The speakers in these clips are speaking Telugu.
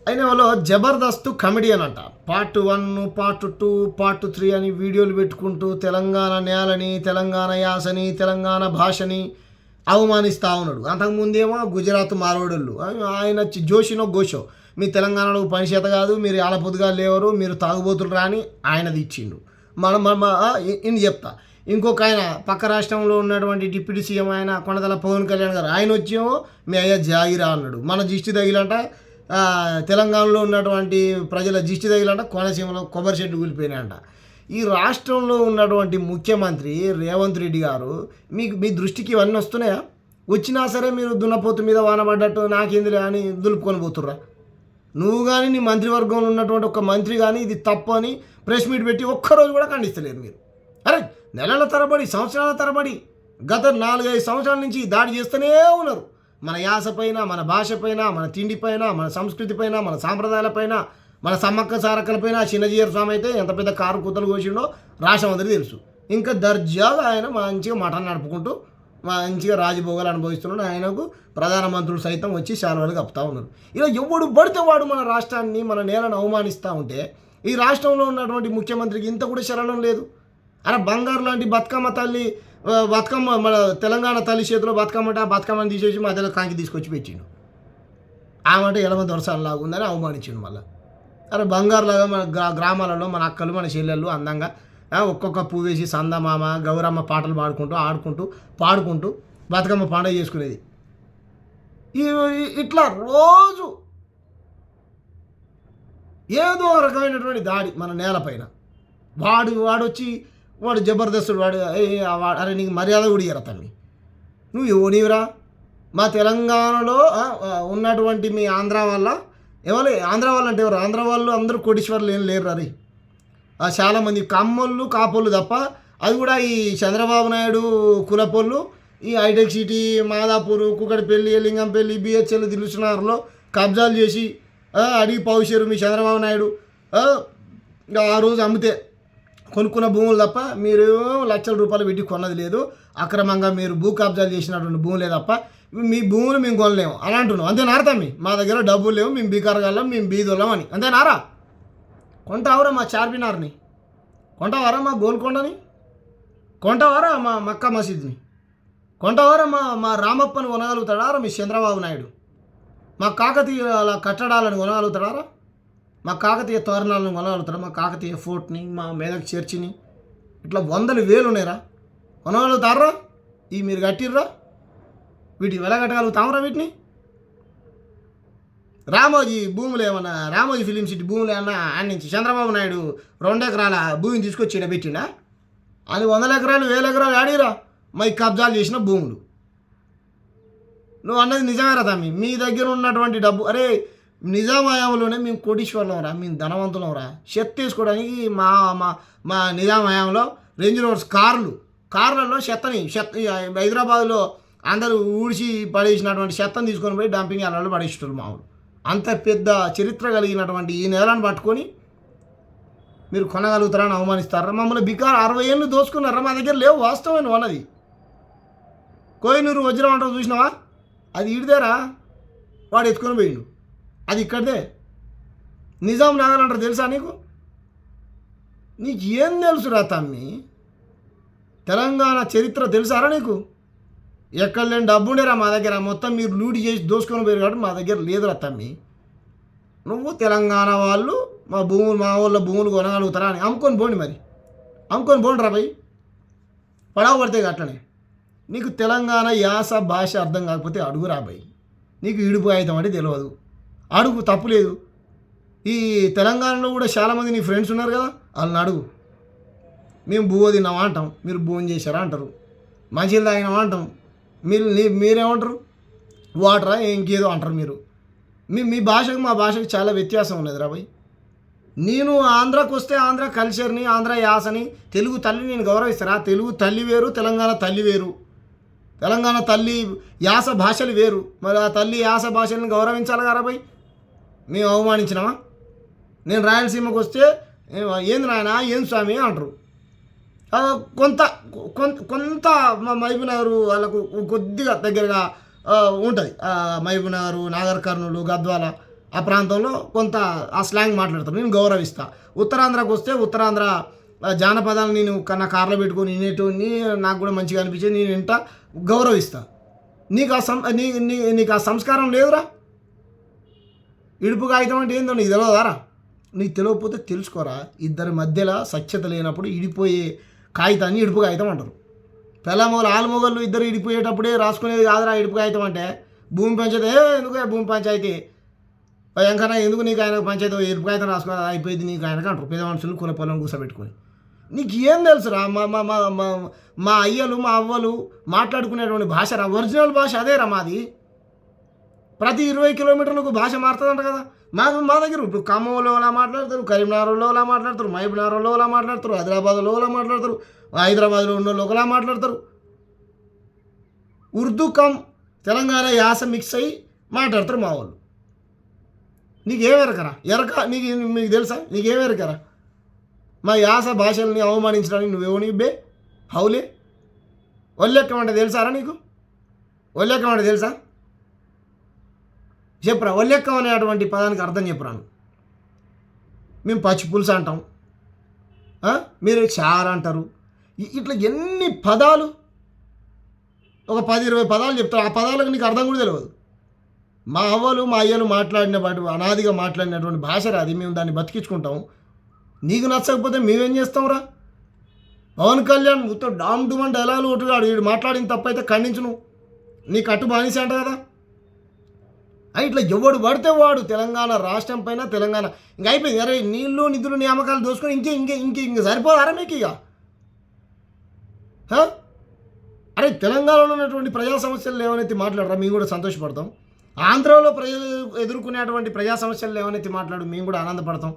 అయిన వాళ్ళు జబర్దస్త్ కమెడియన్ అంట. పార్ట్ 1, పార్ట్ 2, పార్ట్ 3 అని వీడియోలు పెట్టుకుంటూ తెలంగాణ నేలని, తెలంగాణ యాసని, తెలంగాణ భాషని అవమానిస్తూ ఉన్నాడు. అంతకుముందేమో గుజరాత్ మారోడోళ్ళు ఆయన జోషినో గోషో మీ తెలంగాణలో పనిచేత కాదు, మీరు ఆలపొద్దుగా లేవరు, మీరు తాగుబోతులు రాని ఆయనది ఇచ్చిండు. ఇన్ని చెప్తా. ఇంకొక ఆయన పక్క రాష్ట్రంలో ఉన్నటువంటి డిప్యూటీ సీఎం ఆయన కొండదల పవన్ కళ్యాణ్ గారు ఆయన వచ్చేమో మీ అయ్యా జాగిరా అన్నాడు. మన దిష్టి తగిలంట తెలంగాణలో ఉన్నటువంటి ప్రజల దిష్టి తగిలంట కోనసీమలో కొబ్బరి చెట్లు కూలిపోయినాయంట. ఈ రాష్ట్రంలో ఉన్నటువంటి ముఖ్యమంత్రి రేవంత్ రెడ్డి గారు మీ దృష్టికి ఇవన్నీ వస్తున్నాయా? వచ్చినా సరే మీరు దున్నపోతు మీద వానబడ్డట్టు నాకేందిలే అని దులుపుకొని పోతుర్రా? నువ్వు కానీ నీ మంత్రివర్గంలో ఉన్నటువంటి ఒక మంత్రి కానీ ఇది తప్పు అని ప్రెస్ మీట్ పెట్టి ఒక్కరోజు కూడా ఖండిస్తలేరు మీరు. అరే నెలల తరబడి, సంవత్సరాల తరబడి, గత 4-5 సంవత్సరాల నుంచి దాడి చేస్తూనే ఉన్నారు. మన యాస పైన, మన భాష పైన, మన తిండి పైన, మన సంస్కృతి పైన, మన సాంప్రదాయాల పైన, మన సమ్మక్క సారక్కల పైన. చిన్నజీయర్ స్వామి అయితే ఎంత పెద్ద కారు కూతలు కోసిండో రాష్ట్రం అందరికీ తెలుసు. ఇంకా దర్జాగా ఆయన మంచిగా మఠం నడుపుకుంటూ మంచిగా రాజభోగాలు అనుభవిస్తున్నాడు. ఆయనకు ప్రధానమంత్రులు సైతం వచ్చి శాలువాలు కప్పుతూ ఉన్నారు. ఇలా ఎవడు పడితే వాడు మన రాష్ట్రాన్ని, మన నేలను అవమానిస్తూ ఉంటే ఈ రాష్ట్రంలో ఉన్నటువంటి ముఖ్యమంత్రికి ఇంత కూడా శరణం లేదు. అరే బంగారు లాంటి బతుకమ్మ తల్లి, బతుకమ్మ మన తెలంగాణ తల్లి చేతిలో బతుకమ్మంటే ఆ బతుకమ్మని తీసేసి మధ్యలో కాంకి తీసుకొచ్చి పెట్టిండు. ఆమంటే ఎలమ దొరసాలలాగా ఉందని అవమానించిండు. మళ్ళీ అరే బంగారులాగా మన గ్రామాలలో మన అక్కలు, మన చెల్లెళ్ళు అందంగా ఒక్కొక్క పువ్వు వేసి సందమామ, గౌరమ్మ పాటలు పాడుకుంటూ బతుకమ్మ పండుగ చేసుకునేది. ఇట్లా రోజు ఏదో రకమైనటువంటి దాడి మన నేలపైన. వాడు జబర్దస్తుడు, అరే నీకు మర్యాద కూడా ఇయ్యరా తల్లి, నువ్వు ఎవనివిరా? మా తెలంగాణలో ఉన్నటువంటి మీ ఆంధ్ర వల్ల ఆంధ్ర వాళ్ళు అంటే ఎవరు? ఆంధ్ర వాళ్ళు అందరూ కోటీశ్వర్లు ఏం లేరు. అరే చాలామంది కమ్మోళ్ళు, కాపోళ్ళు తప్ప. అది కూడా ఈ చంద్రబాబు నాయుడు కులపోళ్ళు ఈ హైటెక్ సిటీ, మాదాపూర్, కుకట్పల్లి, లింగంపల్లి, బిహెచ్ఎల్, దిల్సునగర్లో కబ్జాలు చేసి అడిగి పౌషారు మీ చంద్రబాబు నాయుడు. ఆ రోజు అమ్మితే కొనుక్కున్న భూములు తప్ప మీరు లక్షల రూపాయలు పెట్టి కొన్నది లేదు. అక్రమంగా మీరు భూ కబ్జాలు చేసినటువంటి భూములే తప్ప మీ భూములు మేము కొనలేము అని అంటున్నాం. అంతేనారా? మా దగ్గర డబ్బులు లేవు, మేము బీకారగాళ్ళం, మేము బీదోళ్ళం అని. అంతేనారా? కొంటావరా మా చార్మినార్ని? కొంటావారా మా గోల్కొండని? కొంటావారా మా మక్కా మసీద్ని? కొంటావారా మా రామప్పని కొనగలుగుతాడారా మీ చంద్రబాబు నాయుడు? మా కాకతీయ కట్టడాలను కొనగలుగుతాడారా? మా కాకతీయ తోరణాలను కొనగలుగుతారా? మా కాకతీయ ఫోర్ట్ని, మా మేదక్ చర్చిని, ఇట్లా 100,000 ఉన్నాయిరా, కొనగలుగుతారా? ఈ మీరు కట్టిర్రా? వీటికి ఎలా కట్టగలుగుతామరా వీటిని? రామోజీ భూములు ఏమన్నా, రామోజీ ఫిలిం సిటీ భూములు ఏమన్నా ఆయన నుంచి చంద్రబాబు నాయుడు 2 ఎకరాల భూమిని తీసుకొచ్చి పెట్టిండా? అది 100 ఎకరాలు 1000 ఎకరాలు ఆడిరా మై కబ్జాలు చేసిన భూములు. నువ్వు అన్నది నిజమేరా తమ్మి? మీ దగ్గర ఉన్నటువంటి డబ్బు, అరే నిజామయంలోనే మేము కోటీశ్వర్లం రా, మేము ధనవంతులం రా. చెత్త వేసుకోవడానికి మా నిజామయంలో రేంజ్ రోవర్స్ కార్లలో చెత్తని హైదరాబాద్లో అందరూ ఊడిచి పడేసినటువంటి చెత్తను తీసుకొని పోయి డంపింగ్ యార్డ్లలో పడేస్తారు మామూలు. అంత పెద్ద చరిత్ర కలిగినటువంటి ఈ నేలను పట్టుకొని మీరు కొనగలుగుతారని అవమానిస్తారా? మమ్మల్ని 60 ఏళ్ళు దోచుకున్నారా? మా దగ్గర లేవు, వాస్తవమైన అన్నది. కోహినూరు వజ్రం అంటావు చూసినావా? అది ఇడిదేరా, వాడు ఎత్తుకొని పోయిండు. అది ఇక్కడిదే. నిజాం నగర్ అంటారు తెలుసా నీకు? నీకు ఏం తెలుసురా తమ్మి? తెలంగాణ చరిత్ర తెలుసారా నీకు? ఎక్కడ లేని డబ్బు ఉండేరా మా దగ్గర, మొత్తం మీరు లూటి చేసి దోసుకొని పోయారు కాబట్టి మా దగ్గర లేదురా తమ్మి. నువ్వు తెలంగాణ వాళ్ళు మా వాళ్ళ భూములు కొనగలుగుతారా అని అమ్ముకొని పోండి, మరి అమ్ముకొని పోండి రా భయ్, పడవ పడితే అట్లనే. నీకు తెలంగాణ యాస భాష అర్థం కాకపోతే అడుగు రా భయ్, నీకు ఇడుపు ఆయుధం అంటే తెలియదు, అడుగు, తప్పులేదు. ఈ తెలంగాణలో కూడా చాలామంది నీ ఫ్రెండ్స్ ఉన్నారు కదా, వాళ్ళని అడుగు. మేము భూవ తిన్నామా అంటాం, మీరు భూమి చేశారా అంటారు. మంచిగా తాగినామా అంటాం, మీరేమంటారు? వాటరా ఇంకేదో అంటారు మీరు. మీ భాషకు మా భాషకు చాలా వ్యత్యాసం ఉన్నది రా భయ్. నేను ఆంధ్రాకి వస్తే ఆంధ్ర కల్చర్ని, ఆంధ్ర యాసని, తెలుగు తల్లిని నేను గౌరవిస్తారా? తెలుగు తల్లి వేరు, తెలంగాణ తల్లి వేరు. తెలంగాణ తల్లి యాస భాషలు వేరు. మరి ఆ తల్లి యాస భాషలను గౌరవించాలి కదా భయ్. మేము అవమానించినామా? నేను రాయలసీమకు వస్తే ఏంది నాయన, ఏం స్వామి అంటారు. కొంత మహబూబ్నగర్ వాళ్ళకు కొద్దిగా దగ్గరగా ఉంటుంది. మహబూబ్నగర్, నాగర్ కర్నూలు, గద్వాల ఆ ప్రాంతంలో కొంత ఆ స్లాంగ్ మాట్లాడతారు, నేను గౌరవిస్తా. ఉత్తరాంధ్రకు వస్తే ఉత్తరాంధ్ర జానపదాలు నేను నా కార్లో పెట్టుకొని వినేటోని, నాకు కూడా మంచిగా అనిపించేది, నేను వింటా, గౌరవిస్తా. నీకు ఆ నీకు ఆ సంస్కారం లేదురా. ఇడుపు కాగితం అంటే ఏందో నీకు తెలియదారా? నీకు తెలియకపోతే తెలుసుకోరా. ఇద్దరి మధ్యలో సఖ్యత లేనప్పుడు ఇడిపోయే కాగితాన్ని ఇడుపు కాగితం అంటారు. పెళ్ళమోళ్ళు ఆలుమొగళ్ళు ఇద్దరు ఇడిపోయేటప్పుడే రాసుకునేది కాదురా ఇడుపు కాగితం అంటే. భూమి పంచాయతీ ఎందుకు భూమి పంచాయతీ ఎంకన్నా ఎందుకు నీకు ఆయన పంచాయతీ ఇడుపు కాగితం రాసుకుని అయిపోయింది నీకు ఆయనకు అంటారు. పేద మనుషులు కుల పొలం కూర్చోబెట్టుకొని. నీకు ఏం తెలుసురా? మా మా మా మా అయ్యలు మా అవ్వలు మాట్లాడుకునేటువంటి భాష రా, ఒరిజినల్ భాష అదేరా మాది. ప్రతి 20 కిలోమీటర్లకు భాష మారుతుందంట కదా. మా దగ్గర ఇప్పుడు ఖమ్మంలో అలా మాట్లాడతారు, కరీంనగర్లో అలా మాట్లాడతారు, మహబూబ్నగర్లో అలా మాట్లాడతారు, ఆదిలాబాద్లో అలా మాట్లాడతారు, హైదరాబాద్లో ఉన్న వాళ్ళు ఒకలా మాట్లాడతారు. ఉర్దూ కమ్ తెలంగాణ యాస మిక్స్ అయ్యి మాట్లాడతారు మా వాళ్ళు. నీకేమెరకరా? మీకు తెలుసా? నీకేమెరకరా? మా యాస భాషల్ని అవమానించడానికి నువ్వేమో బే హౌలే. ఒల్లెక్కం అంటే తెలుసారా నీకు? ఒల్లెక్కం అంటే తెలుసా? చెప్పురా. ఒల్లెక్కం అనేటువంటి పదానికి అర్థం చెప్పురాను. మేము పచ్చి పులుసు అంటాం, మీరు చారు అంటారు. ఇట్లా ఎన్ని పదాలు, ఒక 10-20 పదాలు చెప్తారు. ఆ పదాలకు నీకు అర్థం కూడా తెలియదు. మా అవ్వలు మా అయ్యలు మాట్లాడిన అనాదిగా మాట్లాడినటువంటి భాష రాది, మేము దాన్ని బతికించుకుంటాం. నీకు నచ్చకపోతే మేమేం చేస్తాంరా? పవన్ కళ్యాణ్ మొత్తం డామ్ డుమన్ డైలాగులు కొట్టుగాడు. వీడు మాట్లాడిన తప్పైతే ఖండించును, నీ కట్టు బానిసే అంట కదా. ఇట్లా ఎవడు పడితే వాడు తెలంగాణ రాష్ట్రం పైన తెలంగాణ ఇంకా అయిపోయింది. అరే నీళ్ళు నిధులు నియామకాలు దోసుకొని ఇంక సరిపోదారా మీకు ఇక? అరే తెలంగాణలో ఉన్నటువంటి ప్రజా సమస్యలు ఏమైనా మాట్లాడరా, మేము కూడా సంతోషపడతాం. ఆంధ్రలో ప్రజలు ఎదుర్కొనేటువంటి ప్రజా సమస్యలు ఏమైనా మాట్లాడు, మేము కూడా ఆనందపడతాం.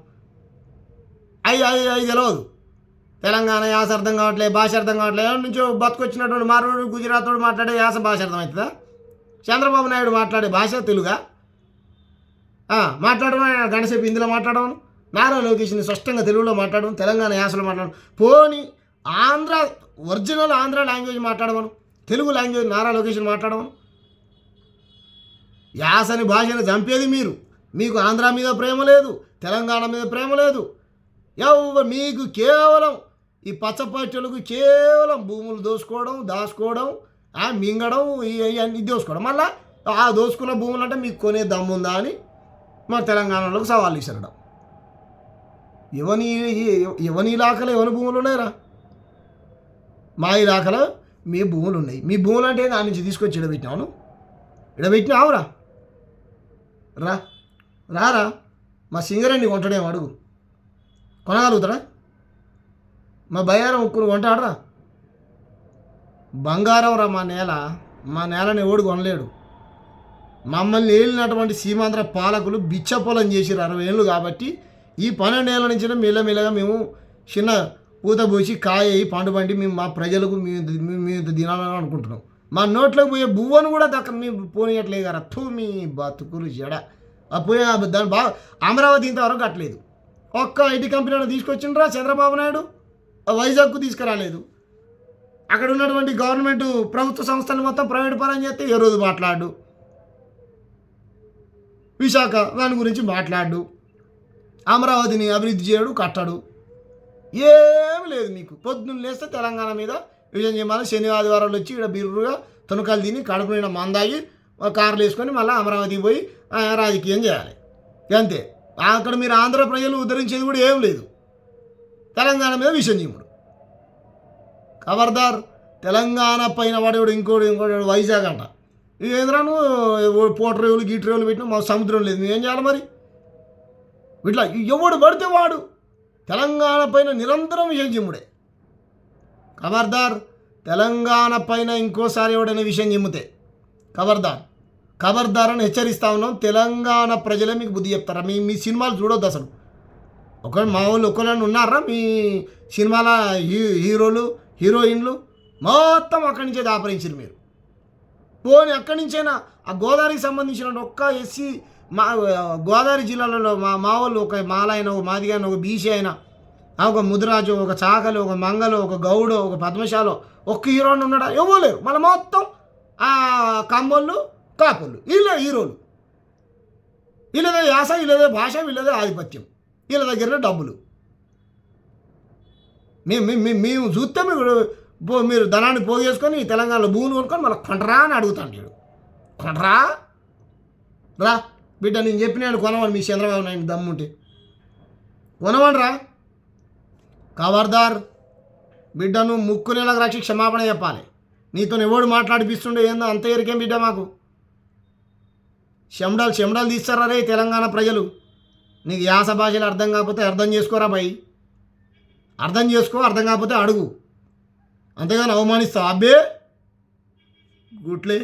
అవి తెలియదు. తెలంగాణ యాస అర్థం కావట్లేదు, భాష అర్థం కావట్లేదు. ఎవరి నుంచో బతుకొచ్చినటువంటి మారోడు గుజరాతోడు మాట్లాడే యాస భాష అర్థమవుతుందా? చంద్రబాబు నాయుడు మాట్లాడే భాష తెలుగా? మాట్లాడడం గంటసేపు హిందీలో మాట్లాడడం, నారా లోకేష్ని స్పష్టంగా తెలుగులో మాట్లాడడం, తెలంగాణ యాసలో మాట్లాడడం. పోని ఆంధ్ర ఒరిజినల్ ఆంధ్ర లాంగ్వేజ్ మాట్లాడమను, తెలుగు లాంగ్వేజ్ నారా లోకేష్ని మాట్లాడమను. యాసని భాషని చంపేది మీరు. మీకు ఆంధ్ర మీద ప్రేమ లేదు, తెలంగాణ మీద ప్రేమ లేదు. మీకు కేవలం ఈ పచ్చపచ్చలకు కేవలం భూములు దాచుకోవడం, మింగడం, ఇవన్నీ దోసుకోవడం. మళ్ళీ ఆ దోసుకున్న భూములు అంటే మీకు కొనే దమ్ముందా అని మా తెలంగాణలోకి సవాళ్ళు ఇసరడం. ఎవని ఇలాకలో ఎవరి భూములు ఉన్నాయిరా? మా ఇలాకలో మీ భూములు ఉన్నాయి. మీ భూములు అంటే దాని నుంచి తీసుకొచ్చి ఇడబెట్టినావురా. రారా మా సింగరేణి కొంటాడేమో అడుగు, కొనగలుగుతాడా? మా బయ్యారం ఉక్కును కొంటాడరా? బంగారం రా మా నేలని ఎవడు కొనలేడు. మమ్మల్ని ఏలినటువంటి సీమాంధ్ర పాలకులు బిచ్చపొలం చేసిరు 60 ఏళ్ళు. కాబట్టి ఈ 12 ఏళ్ళ నుంచి మెల్లమెల్లగా మేము చిన్న పూత పోసి కాయ పండు పండి మేము మా ప్రజలకు మేము తినాలని అనుకుంటున్నాం. మా నోట్లోకి పోయే బువ్వను కూడా మేము పోనీయట్లేదు కదా. మీ బతుకులు జడ పోయే దాని అమరావతి ఇంతవరకు కట్టలేదు. ఒక్క ఐటీ కంపెనీలో తీసుకొచ్చిండ్రా చంద్రబాబు నాయుడు, వైజాగ్కు తీసుకురాలేదు. అక్కడ ఉన్నటువంటి గవర్నమెంట్ ప్రభుత్వ సంస్థలు మొత్తం ప్రైవేట్ పరం చేస్తే ఏ రోజు మాట్లాడు. విశాఖ దాని గురించి మాట్లాడు. అమరావతిని అభివృద్ధి చేయడు, కట్టడు, ఏమి లేదు. మీకు పొద్దున్న లేస్తే తెలంగాణ మీద విజయం చేయమని శని ఆదివారాలు వచ్చి ఇక్కడ బిర్రుగా తునకాలు తిని కడుపు నిండా మందాగి కార్లు వేసుకొని మళ్ళీ అమరావతికి పోయి రాజకీయం చేయాలి అంతే. అక్కడ మీరు ఆంధ్ర ప్రజలు ఉద్ధరించేది కూడా ఏం లేదు. తెలంగాణ మీద విషయం చేయముడు. ఖబర్దార్. తెలంగాణ పైన వాడు ఇంకోటి వైజాగ్ అంట. ఇవి ఏంద్రాను పోటరేవులు గీటరేవులు పెట్టినా మా సముద్రం లేదు, మేమేం చేయాలి మరి? ఇట్లా ఎవడు పడితే వాడు తెలంగాణ పైన నిరంతరం విషయం చెమ్ముడే. ఖబర్దార్. తెలంగాణ పైన ఇంకోసారి ఎవడైనా విషయం చెమ్మితే ఖబర్దార్ అని హెచ్చరిస్తా ఉన్నాం. తెలంగాణ ప్రజలే మీకు బుద్ధి చెప్తారా? మీ సినిమాలు చూడొద్దు అసలు. మా వాళ్ళు ఒకళ్ళని ఉన్నారా మీ సినిమాల హీరోలు హీరోయిన్లు మొత్తం అక్కడి నుంచే దాపరించారు మీరు. పోనీ అక్కడి నుంచైనా ఆ గోదావరికి సంబంధించిన ఒక్క ఎస్సీ గోదావరి జిల్లాలలో మా వాళ్ళు ఒక మాలైన, ఒక మాదిగైన, ఒక బీసీ అయినా, ఒక ముదిరాజు, ఒక చాకలు, ఒక మంగలు, ఒక గౌడు, ఒక పద్మశాలో ఒక్క హీరోని ఉన్నాడా? ఇవ్వలేరు. మళ్ళీ మొత్తం కమ్మోళ్ళు కాపుళ్ళు వీళ్ళే హీరోలు. వీళ్ళదే యాస, వీళ్ళదే భాష, వీళ్ళదే ఆధిపత్యం, వీళ్ళ దగ్గర డబ్బులు. మేము చూస్తే మీరు ధనాన్ని పోగేసుకొని తెలంగాణలో భూమిని కొనుక్కొని మళ్ళీ కొంటరా అని అడుగుతాను. వీడు కొంటరా రా బిడ్డ, నేను చెప్పినాను కొనమని. మీ చంద్రబాబు నాయుడు దమ్ముంటే కొనమని రా. ఖబర్దార్ బిడ్డ, నువ్వు ముక్కు నెలకు రక్షి క్షమాపణ చెప్పాలి. నీతో ఎవడు మాట్లాడిపిస్తుండే ఏందో అంత ఎరికేం బిడ్డ. మాకు చెమడాలు తీస్తారా రే తెలంగాణ ప్రజలు. నీకు యాస భాషలు అర్థం కాకపోతే అర్థం చేసుకోరా భయ్, అర్థం చేసుకో. అర్థం కాకపోతే అడుగు, అంతేగాని అవమానిస్తావు. అబ్బే గుట్లే.